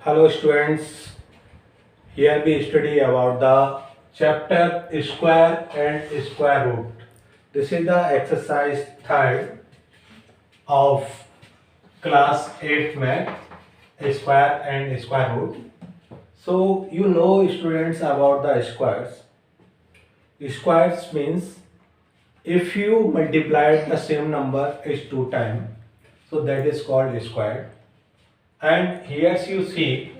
Hello students, here we study about the chapter square and square root. This is the exercise third of class 8 math, square and square root. So you know students about the squares. Squares means if you multiply the same number is 2 times, so that is called square. And here you see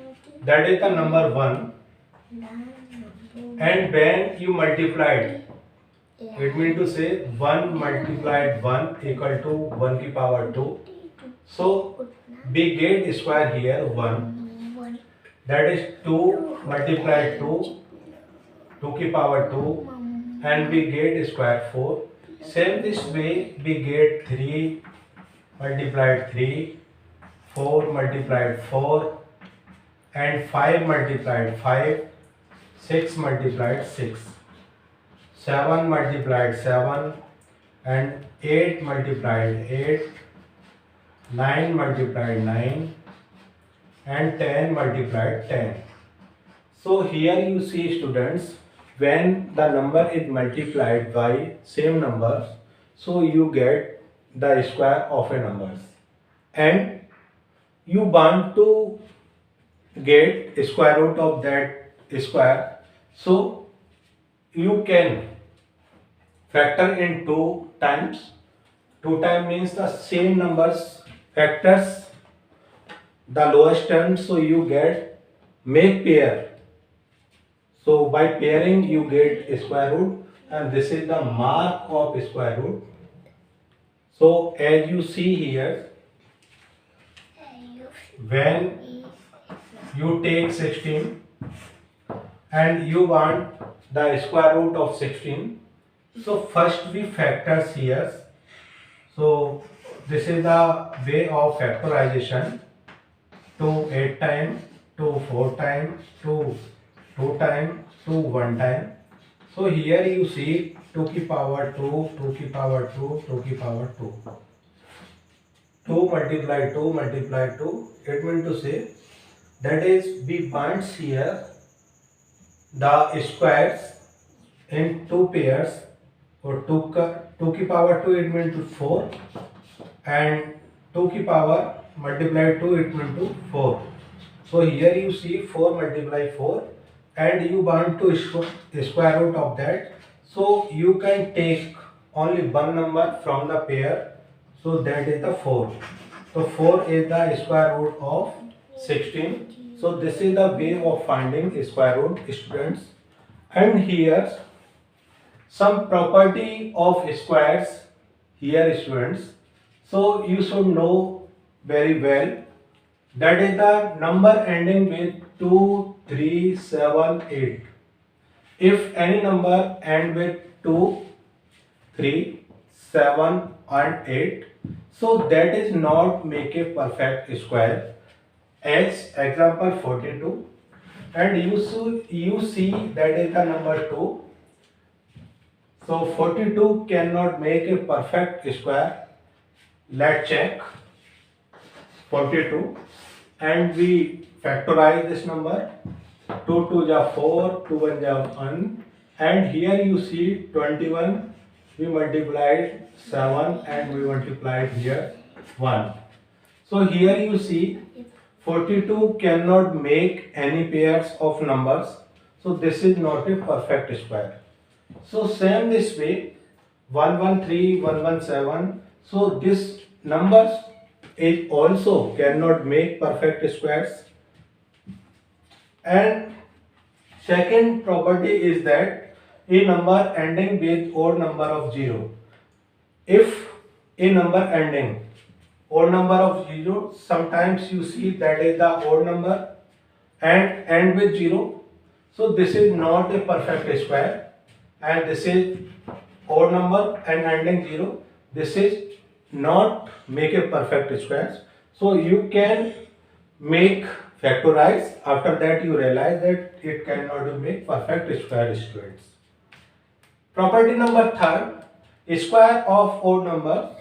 that is the number 1. And when you multiplied, it means to say 1 multiplied 1 equal to 1 की power 2. So we get square here 1. That is 2 multiplied 2, 2 की power 2, and we get square 4. Same this way we get 3 multiplied 3, 4 multiplied 4, and 5 multiplied 5, 6 multiplied 6, 7 multiplied 7, and 8 multiplied 8, 9 multiplied 9, and 10 multiplied 10. So here you see students, when the number is multiplied by same numbers, so you get the square of a numbers. And you want to get square root of that square, so you can factor in 2 times. 2 times means the same numbers factors the lowest term, so you get make pair. So by pairing you get square root, and this is the mark of square root. So as you see here, when you take 16 and you want the square root of 16, so first we factors here. So this is the way of factorization: 2 8 times, 2 4 times, 2 2 times, 2 1 time. So here you see 2 की power 2, 2 की power 2, 2 की power 2. 2 multiply 2 multiply 2, it means to say that is we want here the squares in 2 pairs, or 2 की power 2 it means to 4, and 2 की power multiply 2 it means to 4. So here you see 4 multiply 4, and you want to square root of that, so you can take only one number from the pair, so that is the 4. So 4 is the square root of 16. So this is the way of finding square root, students. And here some property of squares here, students. So you should know very well, that is the number ending with 2, 3, 7, 8. If any number end with 2, 3, 7 and 8, so that is not make a perfect square. As example 42, and you see that is the number 2. So 42 cannot make a perfect square. Let's check 42, and we factorize this number. 2 2 ja 4, 2 1 ja 1, and here you see 21, we multiplied 7 and we multiplied here 1. So here you see 42 cannot make any pairs of numbers, so this is not a perfect square. So same this way, 113, 117, so this numbers is also cannot make perfect squares. And second property is that a number ending with odd number of 0. If a number ending odd number of 0, sometimes you see that is the odd number and end with 0. So this is not a perfect square, and this is odd number and ending 0. This is not make a perfect square. So you can make factorize. After that you realize that it cannot make perfect square, students. Property number third: square of odd number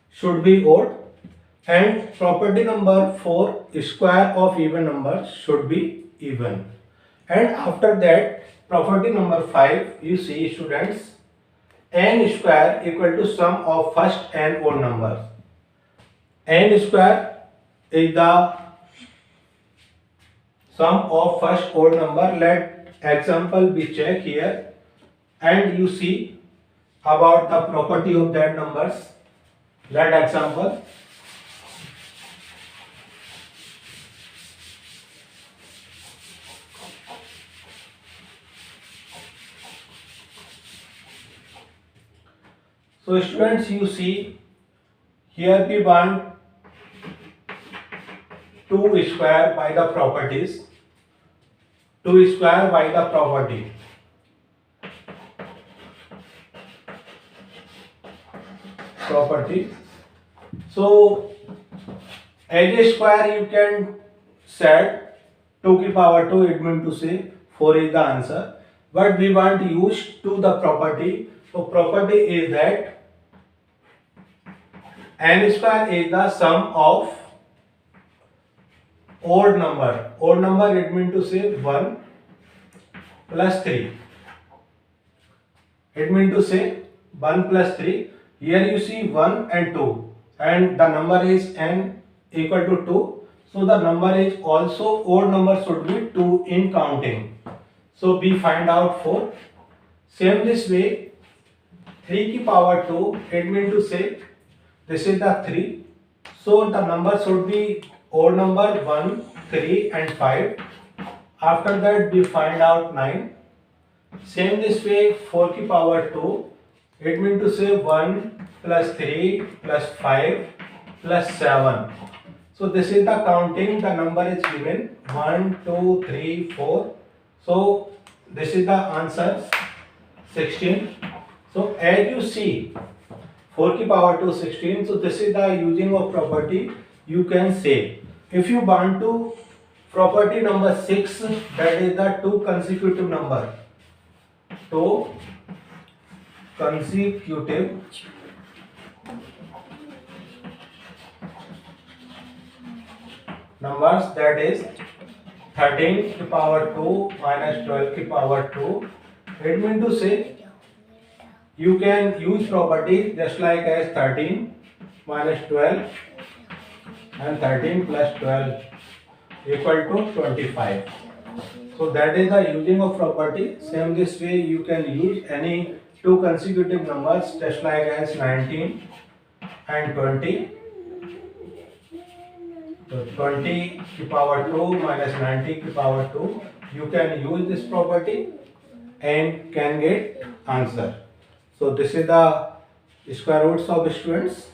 should be odd. And property number 4, square of even numbers should be even. And after that, property number 5, you see students, n square equal to sum of first n odd numbers. N square is the sum of first odd number. Let example be checked here, and you see about the property of that numbers. Let example. So students, you see here we want 2 square by the properties. 2 square by the property. So as a square you can set 2 की power 2, it means to say 4 is the answer. But we want to use to the property. So property is that n square is the sum of odd number. Odd number it means to say 1 plus 3. It means to say 1 plus 3. Here you see 1 and 2, and the number is n equal to 2. So the number is also odd number should be 2 in counting. So we find out 4. Same this way, 3 की power 2, it means to say this is the 3. So the number should be odd number 1, 3 and 5. After that we find out 9. Same this way, 4 की power 2, it means to say 1 plus 3 plus 5 plus 7. So this is the counting, the number is given 1, 2, 3, 4. So this is the answer 16. So as you see 4 की power 2 16. So this is the using of property. You can say if you want to property number 6, that is the 2 consecutive number. 2 consecutive numbers, that is 13 की power 2 minus 12 की power 2. It means to say you can use property just like as 13 minus 12 and 13 plus 12 equal to 25. So that is the using of property. Same this way you can use any 2 consecutive numbers just like as 19 and 20. So 20 की power 2 minus 90 की power 2. You can use this property and can get answer. So this is the square roots of students.